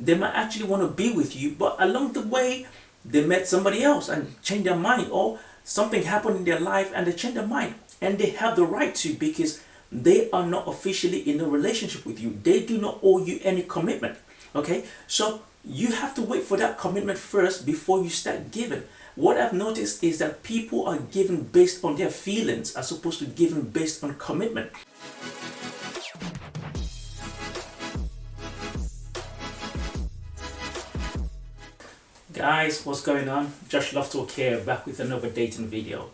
They might actually want to be with you, but along the way, they met somebody else and changed their mind, or something happened in their life and they changed their mind. And they have the right to, because they are not officially in a relationship with you. They do not owe you any commitment. Okay, so you have to wait for that commitment first before you start giving. What I've noticed is that people are giving based on their feelings as opposed to giving based on commitment. Guys, what's going on? Josh Love Talk here, back with another dating video.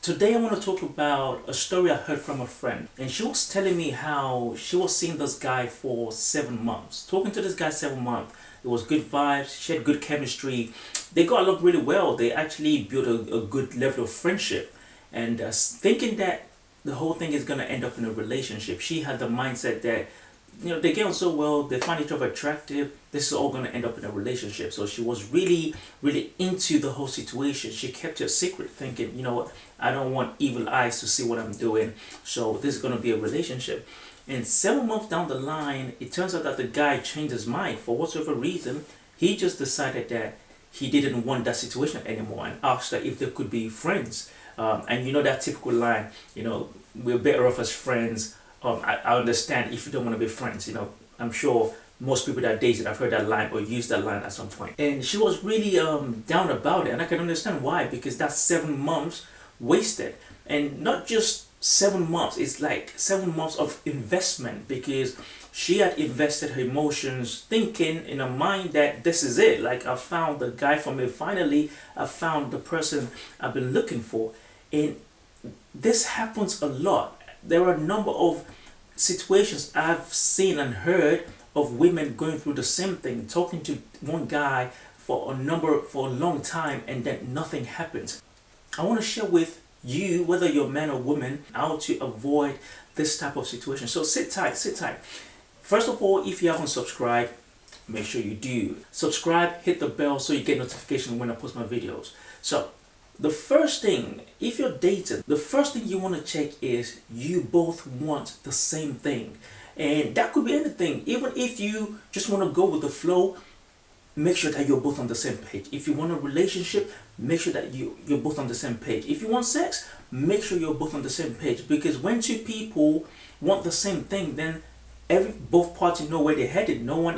Today I want to talk about a story I heard from a friend, and she was telling me how she was seeing this guy for 7 months. Talking to this guy 7 months, it was good vibes. She had good chemistry. They got along really well. They actually built a good level of friendship, and thinking that the whole thing is gonna end up in a relationship, she had the mindset that they get on so well, they find each other attractive, this is all going to end up in a relationship. So she was really into the whole situation. She kept it a secret, thinking, you know what, I don't want evil eyes to see what I'm doing, so this is going to be a relationship. And 7 months down the line, it turns out that the guy changed his mind for whatever reason. He just decided that he didn't want that situation anymore and asked her if they could be friends. And that typical line, we're better off as friends. I understand if you don't want to be friends. I'm sure most people that dated have heard that line or used that line at some point. And she was really down about it, and I can understand why, because that's 7 months wasted. And not just 7 months, it's like 7 months of investment, because she had invested her emotions thinking in her mind that this is it. Like, I found the guy for me. Finally, I found the person I've been looking for. And this happens a lot. There are a number of situations I've seen and heard of women going through the same thing, talking to one guy for a long time, and then nothing happens. I want to share with you, whether you're man or woman, how to avoid this type of situation. So sit tight. First of all, if you haven't subscribed, make sure you do. Subscribe, hit the bell so you get notification when I post my videos. So the first thing, if you're dating, the first thing you want to check is you both want the same thing. And that could be anything. Even if you just want to go with the flow, make sure that you're both on the same page. If you want a relationship, make sure that you're both on the same page. If you want sex, make sure you're both on the same page. Because when two people want the same thing, then both parties know where they're headed. No one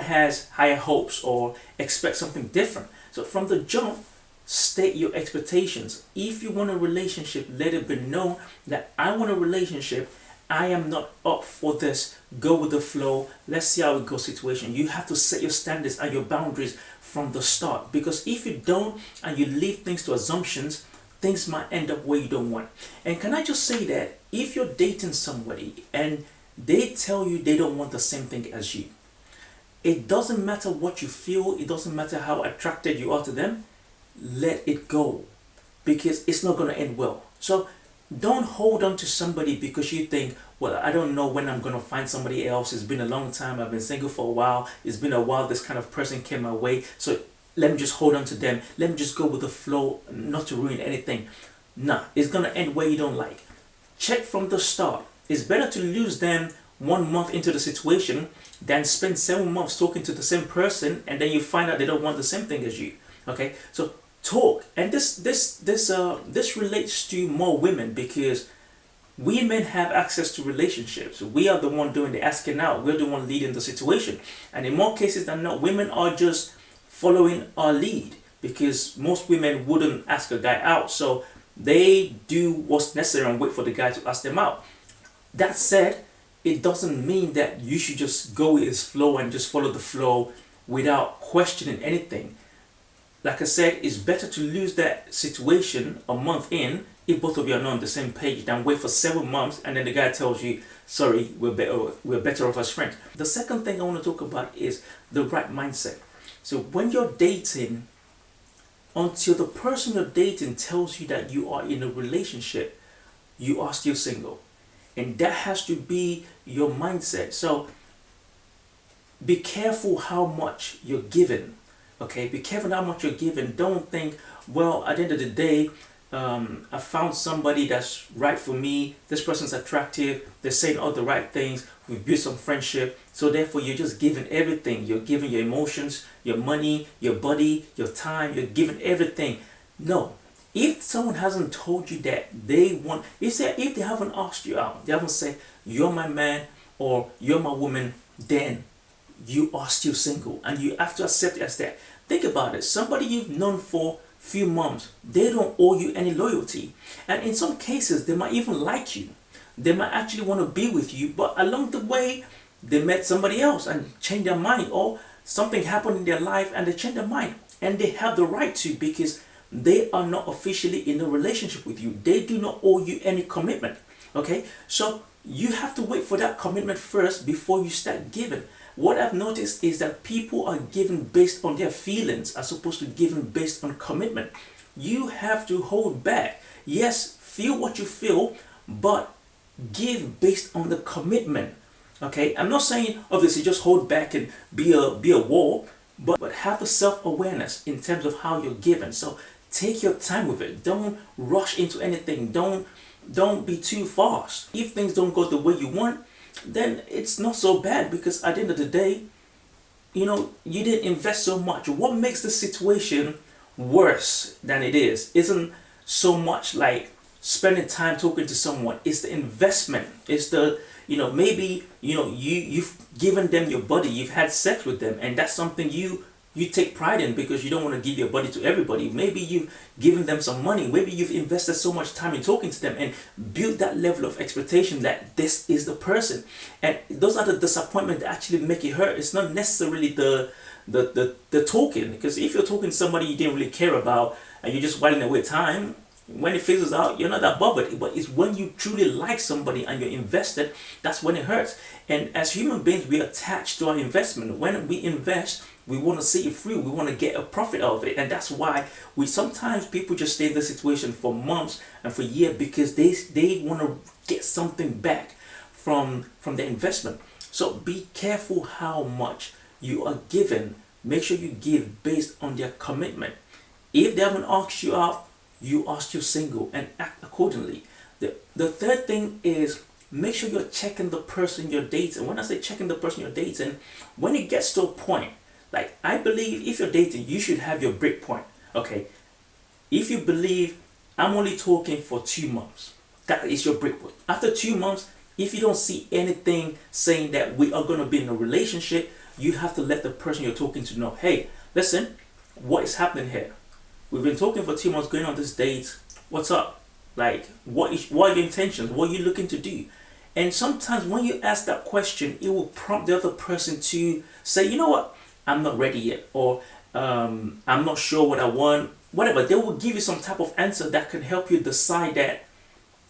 has higher hopes or expect something different. So from the jump, state your expectations. If you want a relationship, let it be known that I want a relationship. I am not up for this go with the flow, let's see how it goes situation. You have to set your standards and your boundaries from the start, because if you don't and you leave things to assumptions, things might end up where you don't want. And can I just say that if you're dating somebody and they tell you they don't want the same thing as you, it doesn't matter what you feel, it doesn't matter how attracted you are to them, let it go, because it's not going to end well. So don't hold on to somebody because you think, well, I don't know when I'm going to find somebody else. It's been a long time. I've been single for a while. It's been a while this kind of person came my way, so let me just hold on to them. Let me just go with the flow, not to ruin anything. Nah, it's going to end where you don't like. Check from the start. It's better to lose them 1 month into the situation than spend 7 months talking to the same person and then you find out they don't want the same thing as you. Okay, so talk. And this relates to more women, because we men have access to relationships. We are the one doing the asking out. We're the one leading the situation. And in more cases than not, women are just following our lead, because most women wouldn't ask a guy out. So they do what's necessary and wait for the guy to ask them out. That said, it doesn't mean that you should just go with his flow and just follow the flow without questioning anything. Like I said, it's better to lose that situation a month in if both of you are not on the same page than wait for 7 months and then the guy tells you, sorry, we're better off as friends. The second thing I want to talk about is the right mindset. So when you're dating, until the person you're dating tells you that you are in a relationship, you are still single. And that has to be your mindset. So be careful how much you're giving. Okay, be careful how much you're giving. Don't think, well, at the end of the day, I found somebody that's right for me. This person's attractive. They're saying all the right things. We've built some friendship. So therefore, you're just giving everything. You're giving your emotions, your money, your body, your time. You're giving everything. No. If someone hasn't told you that they want, if they haven't asked you out, they haven't said, you're my man or you're my woman, then you are still single and you have to accept it as that. Think about it. Somebody you've known for few months, they don't owe you any loyalty. And in some cases, they might even like you. They might actually want to be with you, but along the way, they met somebody else and changed their mind, or something happened in their life and they changed their mind. And they have the right to, because they are not officially in a relationship with you. They do not owe you any commitment. Okay, so you have to wait for that commitment first before you start giving. What I've noticed is that people are giving based on their feelings as opposed to giving based on commitment. You have to hold back. Yes, feel what you feel, but give based on the commitment. Okay, I'm not saying obviously just hold back and be a wall, but have a self-awareness in terms of how you're giving. So take your time with it. Don't rush into anything. Don't be too fast. If things don't go the way you want, then it's not so bad, because at the end of the day, you didn't invest so much. What makes the situation worse than it is isn't so much like spending time talking to someone. It's the investment. It's the, maybe, you've given them your body, you've had sex with them, and that's something you take pride in because you don't want to give your body to everybody. Maybe you've given them some money. Maybe you've invested so much time in talking to them and built that level of expectation that this is the person. And those are the disappointments that actually make it hurt. It's not necessarily the talking, because if you're talking to somebody you didn't really care about and you're just whiling away time, when it fizzles out, you're not that bothered. But it's when you truly like somebody and you're invested, that's when it hurts. And as human beings, we're attached to our investment. When we invest, we want to see it through. We want to get a profit out of it. And that's why sometimes people just stay in this situation for months and for years, because they want to get something back from the investment. So be careful how much you are giving. Make sure you give based on their commitment. If they haven't asked you out, you are still single, and act accordingly. The third thing is, make sure you're checking the person you're dating. When I say checking the person you're dating, when it gets to a point, like I believe if you're dating, you should have your break point. Okay, if you believe I'm only talking for 2 months, that is your break point. After 2 months, if you don't see anything saying that we are going to be in a relationship, you have to let the person you're talking to know, hey, listen, what is happening here? We've been talking for 2 months, going on this date. What's up? Like, what are your intentions? What are you looking to do? And sometimes when you ask that question, it will prompt the other person to say, you know what? I'm not ready yet. Or I'm not sure what I want. Whatever. They will give you some type of answer that can help you decide that,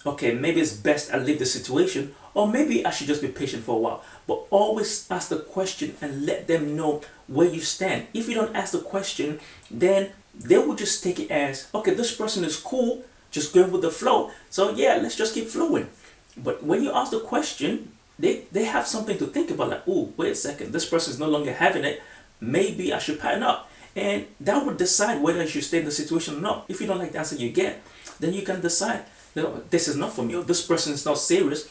okay, maybe it's best I leave the situation, or maybe I should just be patient for a while. But always ask the question and let them know where you stand. If you don't ask the question, then they will just take it as, okay, this person is cool, just going with the flow. So yeah, let's just keep flowing. But when you ask the question, they have something to think about, like, oh, wait a second, this person is no longer having it. Maybe I should pattern up. And that would decide whether you should stay in the situation or not. If you don't like the answer you get, then you can decide, this is not for me, or this person is not serious.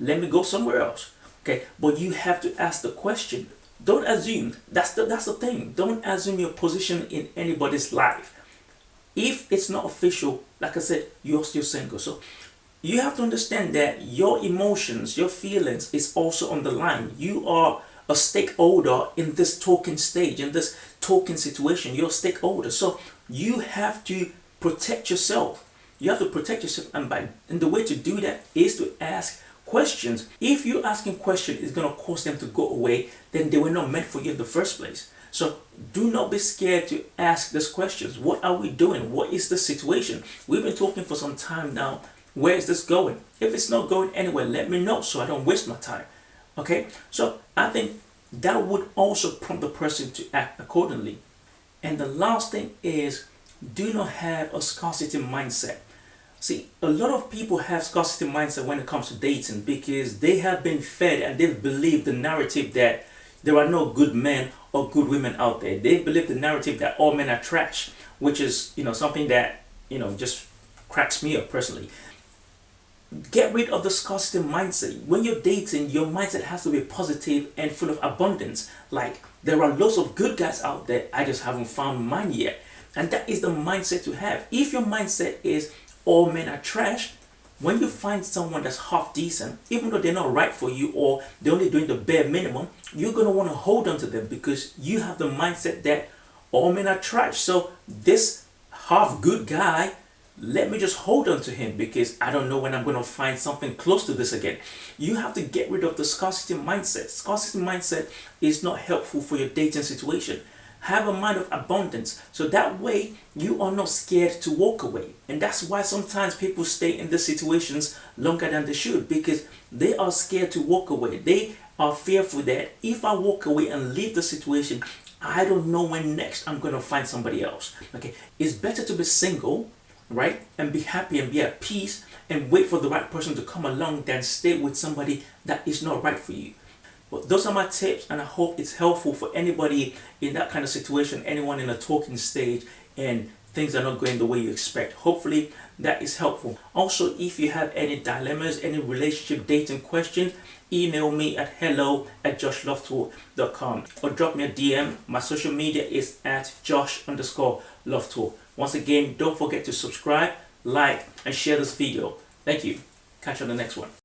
Let me go somewhere else. Okay, but you have to ask the question. Don't assume. That's the thing. Don't assume your position in anybody's life. If it's not official, like I said, you're still single. So you have to understand that your emotions, your feelings is also on the line. You are a stakeholder in this talking stage, in this talking situation. You're a stakeholder. So you have to protect yourself. You have to protect yourself. And the way to do that is to ask questions. If you asking questions is going to cause them to go away, then they were not meant for you in the first place. So do not be scared to ask these questions. What are we doing? What is the situation? We've been talking for some time now. Where is this going? If it's not going anywhere, let me know so I don't waste my time. Okay? So I think that would also prompt the person to act accordingly. And the last thing is, do not have a scarcity mindset. See, a lot of people have scarcity mindset when it comes to dating because they have been fed and they've believed the narrative that there are no good men or good women out there. They believe the narrative that all men are trash, which is, something that, just cracks me up personally. Get rid of the scarcity mindset. When you're dating, your mindset has to be positive and full of abundance. Like, there are lots of good guys out there, I just haven't found mine yet. And that is the mindset to have. If your mindset is all men are trash, when you find someone that's half decent, even though they're not right for you or they're only doing the bare minimum, you're going to want to hold on to them because you have the mindset that all men are trash. So this half good guy, let me just hold on to him because I don't know when I'm going to find something close to this again. You have to get rid of the scarcity mindset. Scarcity mindset is not helpful for your dating situation. Have a mind of abundance, so that way you are not scared to walk away. And that's why sometimes people stay in these situations longer than they should, because they are scared to walk away. They are fearful that if I walk away and leave the situation, I don't know when next I'm going to find somebody else. Okay, it's better to be single, right, and be happy and be at peace and wait for the right person to come along than stay with somebody that is not right for you. Well, those are my tips, and I hope it's helpful for anybody in that kind of situation, anyone in a talking stage and things are not going the way you expect. Hopefully that is helpful. Also, if you have any dilemmas, any relationship dating questions, email me at hello@joshlovetalk.com or drop me a DM. My social media is at josh_lovetalk. Once again, don't forget to subscribe, like, and share this video. Thank you. Catch you on the next one.